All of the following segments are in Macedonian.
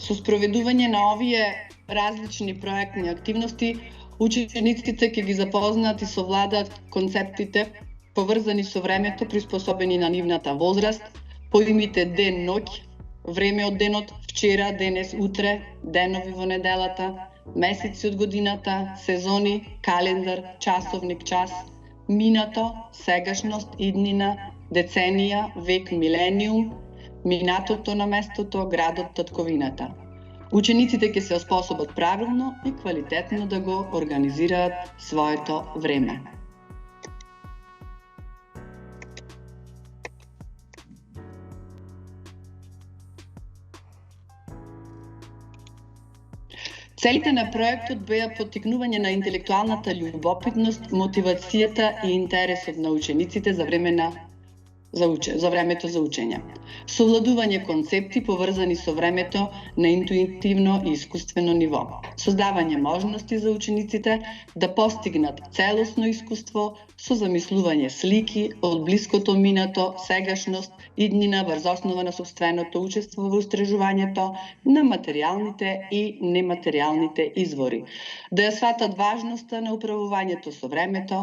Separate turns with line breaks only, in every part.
Со спроведување на овие различни проектни активности, учениците ќе ги запознаат и совладаат концептите поврзани со времето, приспособени на нивната возраст, поимите ден, ноќ, време од денот, вчера, денес, утре, денови во неделата, месеци од годината, сезони, календар, часовник, час, минато, сегашност, иднина, деценија, век, милениум, минатото на местото, градот, татковината. Учениците ќе се оспособат правилно и квалитетно да го организираат своето време. Целите на проектот беа поттикнување на интелектуалната љубопитност, мотивацијата и интересот на учениците за времето за учење. Совладување концепти поврзани со времето на интуитивно и искуствено ниво. Создавање можности за учениците да постигнат целосно искуство со замислување слики од блиското минато, сегашност, иднина врз основа на сопственото учество во истражувањето на материјалните и нематеријалните извори. Да ја сватат важноста на управувањето со времето,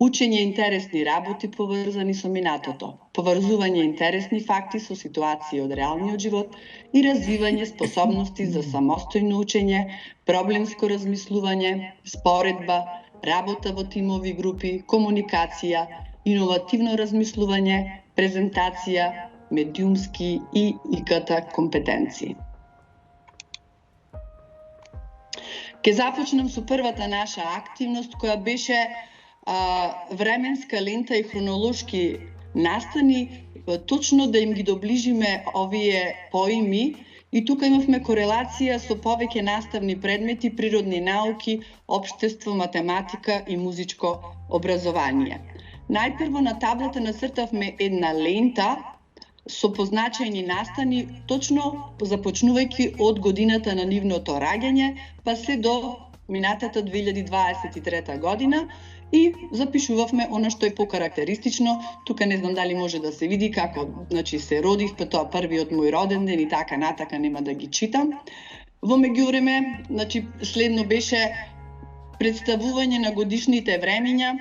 учење интересни работи поврзани со минатото, поврзување интересни факти со ситуации од реалниот живот и развивање способности за самостојно учење, проблемско размислување, споредба, работа во тимови групи, комуникација, иновативно размислување, презентација, медиумски и ИКТ компетенции. Ке започнам со првата наша активност, која беше временска лента и хронолошки настани, точно да им ги доближиме овие поими, и тука имавме корелација со повеќе наставни предмети, природни науки, општество, математика и музичко образование. Најпрво на таблата нацртавме една лента со позначени настани, точно започнувајќи од годината на нивното раѓање, па се до минатата 2023 година, и запишувавме она што е покарактеристично. Тука не знам дали може да се види како, се родив, па тоа првиот мој роден ден и така натака, нема да ги читам. Во меѓувреме, следно беше представување на годишните времења,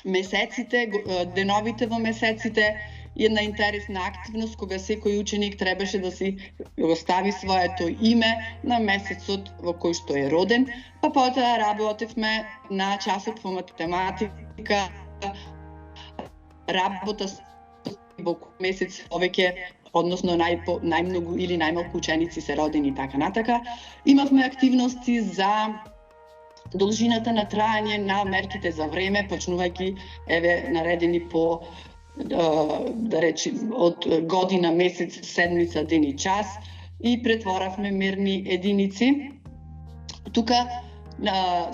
месеците, деновите во месеците, и една интересна активност кога секој ученик требаше да си го стави своето име на месецот во кој што е роден, па потоа работевме на часот по математика, работа во месец повеќе, односно најмногу или најмалку ученици се родени и така натака. Имавме активности за должината на траење на мерките за време, почнувајќи наредени по да речем од година, месец, седмица, ден и час, и претворавме мерни единици. Тука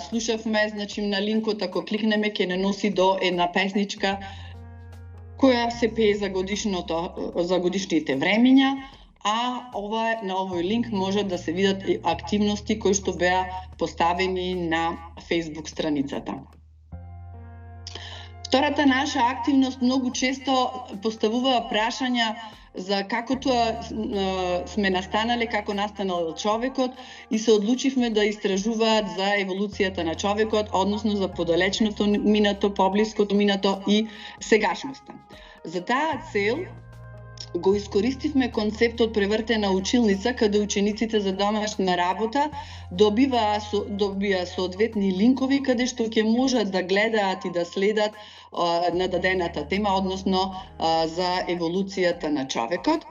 слушавме, на линкот, ако кликнеме, ќе не носи до една песничка која се пее за годишните времења, а на овој линк може да се видат активности кои што беа поставени на Facebook страницата. Втората наша активност многу често поставува прашања за како тоа сме настанале, како настанал човекот, и се одлучивме да истражуваат за еволуцијата на човекот, односно за подалечното минато, поблиското минато и сегашноста. За таа цел го искористивме концептот превртена училница, каде учениците за домашна работа добија соодветни линкови каде што ќе можат да гледаат и да следат нададената тема, односно за еволуцијата на човекот.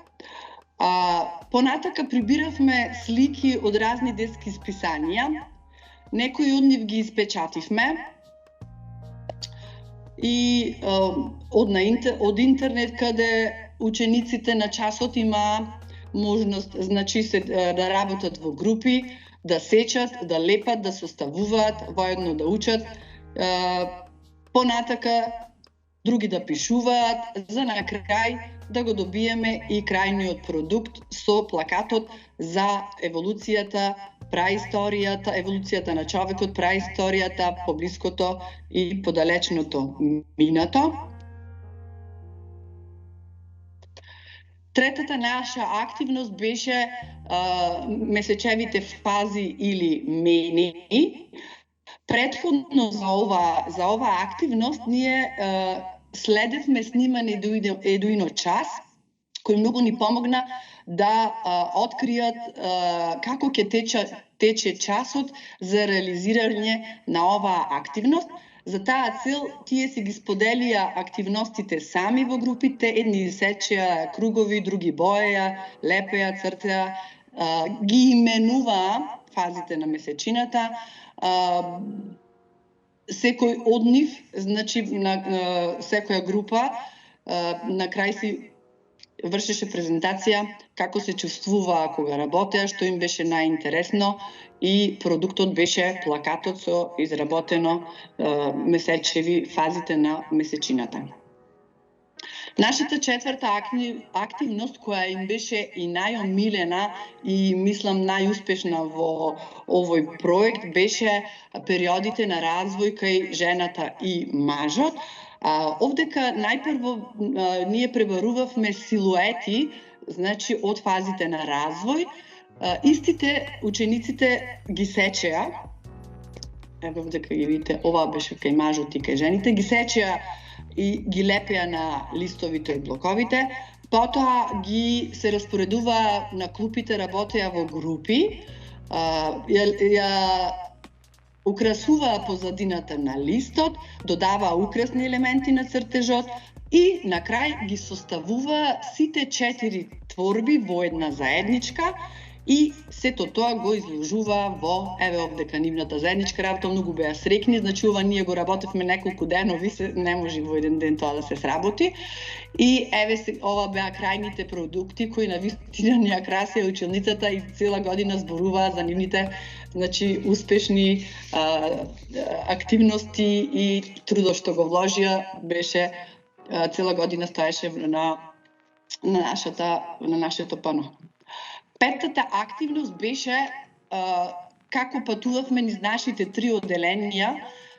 Понатака прибиравме слики од разни детски списанија, некои од нив ги испечативме и од интернет, каде учениците на часот има можност, да работат во групи, да сечат, да лепат, да составуваат, воедно да учат, понатака други да пишуваат, за на крај да го добиеме и крајниот продукт со плакатот за еволуцијата, праисторијата, еволуцијата на човекот, праисторијата, поблиското и подалечното минато. Третата наша активност беше месечевите фази или мени. Предходно за ова активност ние следевме снимане едно час, кој многу ни помогна да откријат како ќе тече часот за реализирање на оваа активност. За таа цел тие си ги споделија активностите сами во групите, едни сечеа кругови, други боеа, лепеа, цртеа, ги именуваа фазите на месечината. Секој од нив, значи на секоја група, на крај си вршеше презентација како се чувствуваа кога работеа, што им беше најинтересно, и продуктот беше плакатот со изработено месечеви фазите на месечината. Нашата четврта активност, која им беше и најомилена и мислам најуспешна во овој проект, беше периодите на развој кај жената и мажот. Овдека најпрво ние пребарувавме силуети, значи од фазите на развој. Истите учениците ги сечеа, ево овдека ги видите, ова беше кај мажот и кај жените, ги сечеа и ги лепеа на листовите од блоковите, потоа ги се распоредуваа на клупите, работеа во групи, ја украсуваа позадината на листот, додаваа украсни елементи на цртежот и на крај ги составуваа сите 4 творби во една заедничка и сето тоа го изложува во, еве овдека нивната заедничка работа, многу беа среќни, значи ова ние го работевме неколку денови, не може во еден ден тоа да се сработи. И еве ова беа крајните продукти кои навистина ни ја красија училницата и цела година зборуваа за нивните, значи, успешни активности и трудот што го вложија беше цела година стоеше на нашето пано. Петтата активност беше како патувавме низ нашите 3 одделенија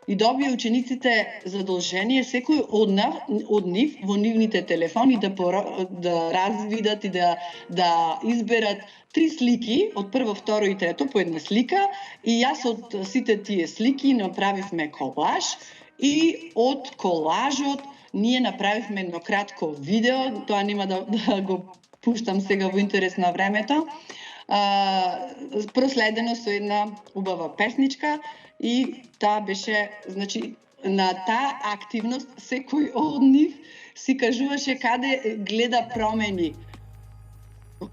и добија учениците задолжение секој од нив во нивните телефони да развидат и да изберат 3 слики од прво, второ и трето по една слика, и јас од сите тие слики направивме колаж и од колажот ние направивме едно кратко видео, тоа нема да го пуштам сега во интерес на времето, проследено со една убава песничка, и таа беше, значи, на таа активност секој од нив си кажуваше каде гледа промени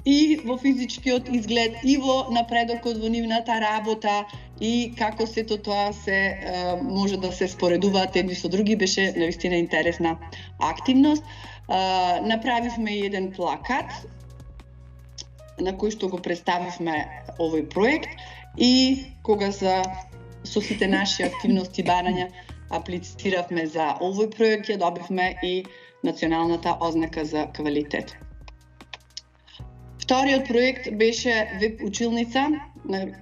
и во физичкиот изглед, и во напредокот во нивната работа, и како сето тоа се може да се споредуваат едни со други. Беше навистина интересна активност. Направивме еден плакат на кој што го представивме овој проект, и кога со сите наши активности барања аплициравме за овој проект, ја добивме и националната ознака за квалитет. Вториот проект беше веб училница,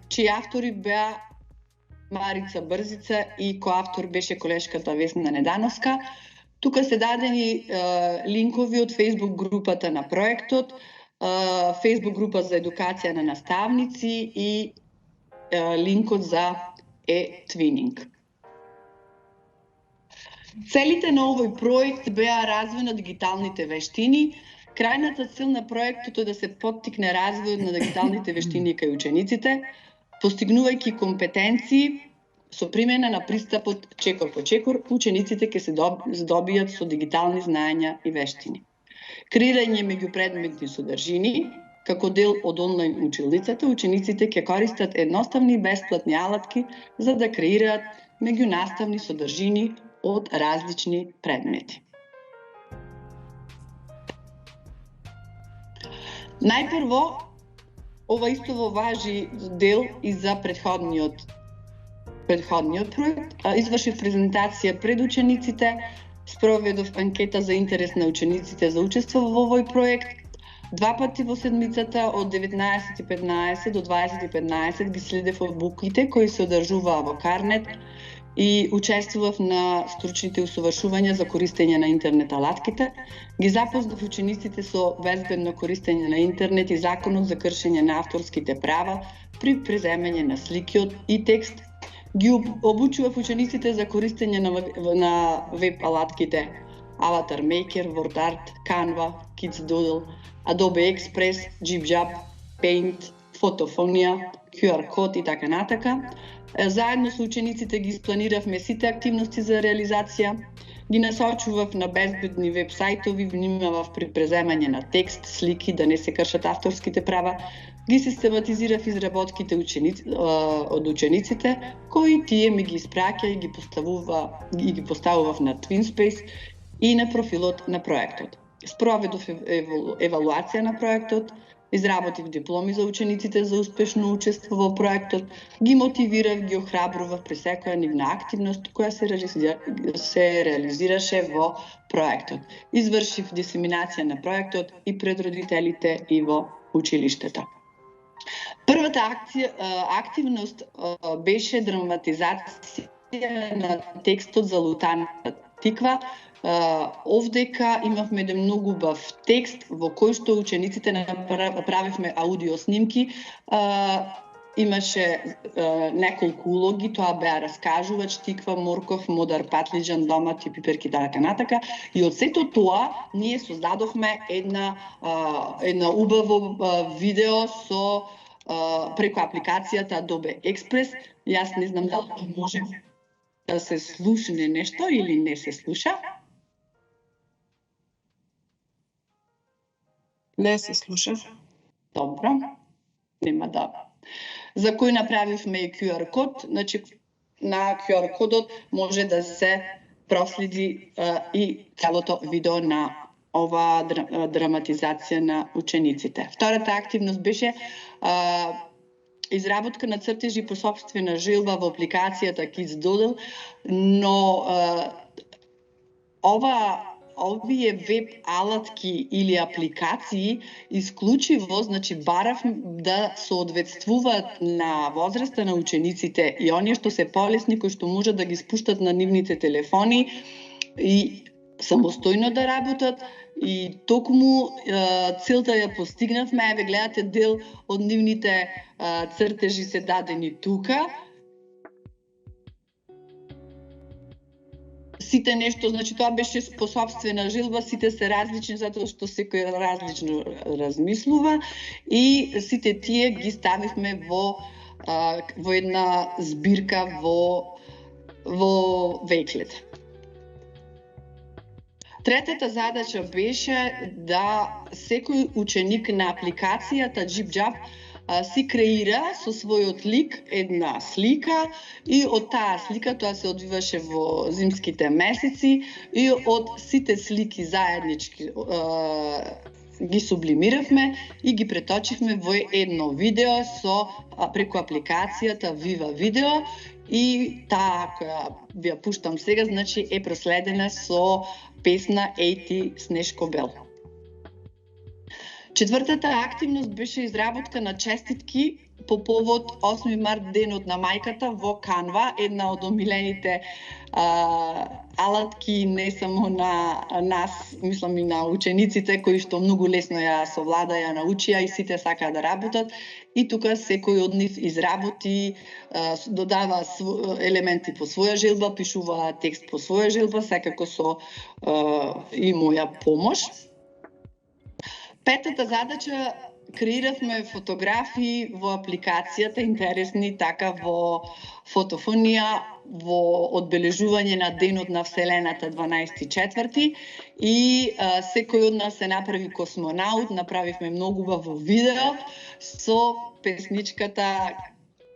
чии автори беа Марица Брзица и коавтор беше колешката Весна Недановска. Тука се дадени линкови од Facebook групата на проектот, Facebook група за едукација на наставници и линкот за e-twinning. Целите на овој проект беа развој на дигиталните вештини. Крајната цел на проектот е да се поттикне развојот на дигиталните вештини кај учениците, постигнувајќи компетенции со примена на пристапот чекор по чекор, учениците ќе се здобијат со дигитални знаења и вештини. Креирање меѓупредметни содржини, како дел од онлайн училницата, учениците ќе користат едноставни и бесплатни алатки за да креираат меѓунаставни содржини од различни предмети. Најпрво, ова истово важи дел и за предходниот проект. Извршив презентација пред учениците, спроведов анкета за интерес на учениците за учество во овој проект. 2 пати во седмицата од 19:15 до 20:15 ги следев од буките кои се одржуваа во Карнет и учествував на стручните усовршувања за користење на интернет алатките. Ги запознав учениците со безбедно користење на интернет и законот за кршење на авторските права при преземање на слики и текст. Ги обучував учениците за користење на веб алатките Avatar Maker, WordArt, Canva, Kids Doodle, Adobe Express, JibJab, Paint, Фотофонија, QR код и така натака. Заедно со учениците ги испланиравме сите активности за реализација, ги насочував на безбедни веб сајтови, внимавав при преземање на текст, слики, да не се кршат авторските права, ги систематизирав изработките од учениците, кои тие ми ги испраќа и ги поставував на TwinSpace и на профилот на проектот. Спроведов евалуација на проектот, изработив дипломи за учениците за успешно учество во проектот, ги мотивирав, ги охрабрував при секоја нивна активност која се реализираше во проектот. Извршив дисеминација на проектот и пред родителите и во училиштето. Првата активност беше драматизација на текстот за Лутаната тиква. Овдека имавме еден многу убав текст во кој што учениците направивме аудио снимки. Имаше неколку улоги, тоа беа раскажувач, тиква, морков, модар, патлиџан, домати, пиперки, така натака. И од сето тоа ние создадовме една убаво видео со преку апликацијата Adobe Express. Јас не знам дали може да се слушне нешто или не се слуша.
Не се слуша.
Добро. Нема да. За кој направивме и QR код, значи на QR кодот може да се проследи и целото видео на оваа драматизација на учениците. Втората активност беше изработка на цртежи по сопствена желба во апликацијата Kids Doodle, но овие веб алатки или апликации исклучиво, значи барав да соодветствуваат на возраста на учениците и оние што се полесни, кои што можат да ги спуштат на нивните телефони и самостојно да работат. И токму целта ја постигнавме. Еве гледате, дел од нивните цртежи се дадени тука. Сите нешто, значи тоа беше по сопствена желба, сите се различни затоа што секој различно размислува и сите тие ги ставивме во една збирка во Wakelet. Третата задача беше да секој ученик на апликацијата JibJab си креира со својот лик една слика и од таа слика, тоа се одвиваше во зимските месеци, и од сите слики заеднички ги сублимиравме и ги преточивме во едно видео преку апликацијата Viva Video, и таа која ви ја пуштам сега, значи е проследена со песна Еј ти Снешко Бел. Четвртата активност беше изработка на честитки по повод 8 март, денот на мајката, во Canva, една од омилените алатки не само на нас, мислам и на учениците кои што многу лесно ја совлада, ја научија и сите сакаат да работат. И тука секој од нив изработи, додава елементи по своја желба, пишува текст по своја желба, секако со и моја помош. Петата задача, креиравме фотографии во апликацијата, интересни, така во фотофонија, во одбележување на денот на Вселената 12.4. И секој од нас се направи космонаут, направивме многу убаво видео со песничката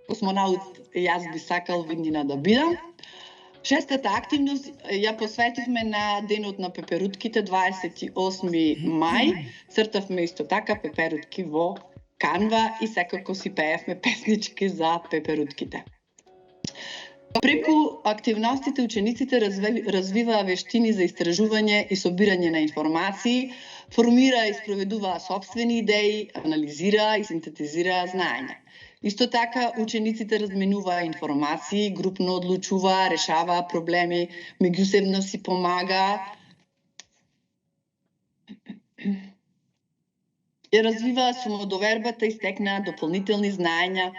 Космонаут јас би сакал виднина да бидам. Шестата активност ја посветивме на денот на пеперутките 28 мај. Цртавме исто така пеперутки во Canva и секако си пеевме песнички за пеперутките. Преку активностите учениците развиваа вештини за истражување и собирање на информации, формира и спроведуваа сопствени идеи, анализира и синтетизира знаење. Исто така, учениците разменуваа информации, групно одлучуваа, решаваа проблеми, меѓусебно си помагаа и развиваа самодовербата и стекнаа дополнителни знаења,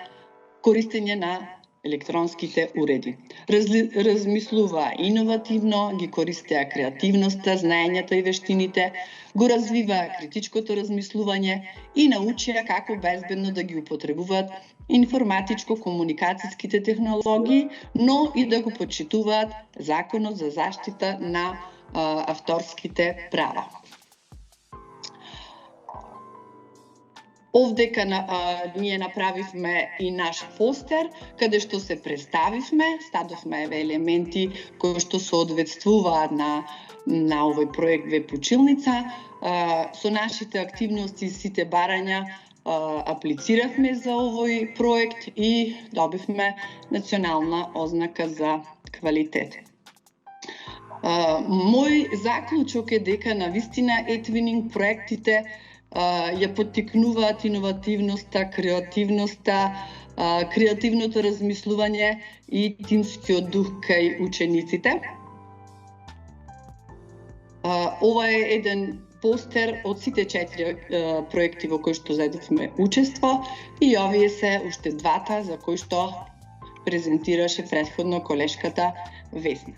користење на електронските уреди. Размислуваа иновативно, ги користеа креативноста, знаењата и вештините, го развиваа критичкото размислување и научија како безбедно да ги употребуваат информатичко-комуникацијските технологии, но и да го почитуваат Законот за заштита на авторските права. Овдека ние направивме и наш постер, каде што се представивме, стадовме елементи кои што соодветствуваат на овој проект Веб училница. Со нашите активности и сите барања аплициравме за овој проект и добивме национална ознака за квалитет. Мој заклучок е дека навистина Етвининг проектите ја поттикнуваат иновативноста, креативното размислување и тимскиот дух кај учениците. Ова е еден постер од сите 4 проекти во кои што зедовме учество и овие се уште двата за кои што презентираше претходно колешката Весна.